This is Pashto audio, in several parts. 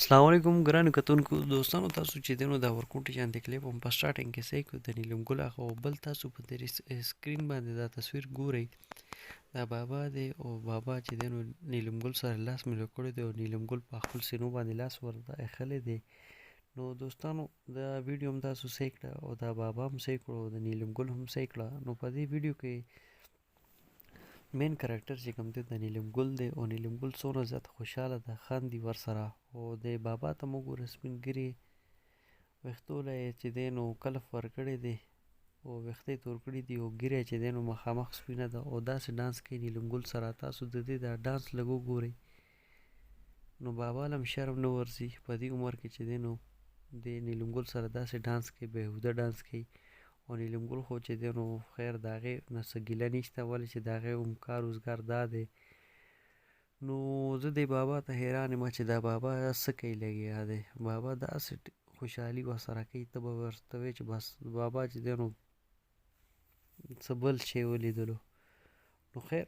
السلام علیکم ګرانو کتونکو دوستانو، تاسو چې دینو دا ورکوټي شانتي کلیپ هم په سټارټینګ کې صحیح کړو د نیلم ګل هغه او بل تاسو په دې سکرین باندې دا تصویر ګورئ. دا بابا دی او بابا چې دینو نیلم ګل سره لاس ملو کړی دی او نیلم ګل په خپل سینو باندې لاس ورته ایښلی دی. نو دوستانو دا ویډیو هم تاسو صحیح کړه او دا بابا هم صحیح کړو او د نیلم ګل هم صحیح کړه. نو په دې ویډیو کې مین کرکټر چې کوم دی د نیلم ګل دی او نیلم ګل څومره زیات خوشحاله ده، خاندي ورسره. او د بابا ته مو ګوره سپین ګیري ویښتو له یې چې دی نو کلف ورکړی دی او ویښته یې تور کړي دي او ږیره چې دی نو مخامخ سپینه ده او داسې ډانس کوي نیلم ګل سره. تاسو د دې دا ډانس لږ وګورئ نو بابا له هم شرم نه ورځي په دې عمر کې چې دی نو د نیلم ګل سره داسې ډانس کوي، بېهوده ډانس کوي. او نیلم ګل خو چې دی نو خیر د هغې نه څه ګیله نشته، ولې چې د هغې هم کار روزګار دا دی. نو زه دې بابا ته حیران یم چې دا بابا څه کوي لګیا دی. بابا داسې خوشحالي ورسره کوي، ته به ورته وایې چې بس بابا چې دی نو څه بل شی ولیدلو. نو خیر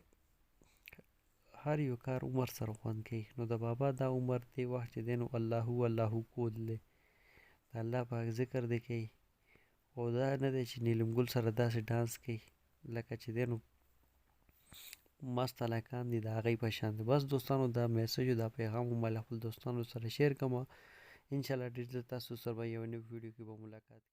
هر یو کار عمر سره خوند کوي. نو د بابا دا عمر دی وخت چې دی نو الله الله کول دی، د الله پاک ذکر دی کوي. او دا نه دی چې نیلم ګل سره داسې ډانس کوي لکه چې دی نو مست هلکان دي د هغې په شان دي. بس دوستانو دا میسج دا پیغام هم له خپل دوستانو سره شیر کومه. انشاءالله ډېر ژر تاسو سره به یو نوي ویډیو کې به ملاقات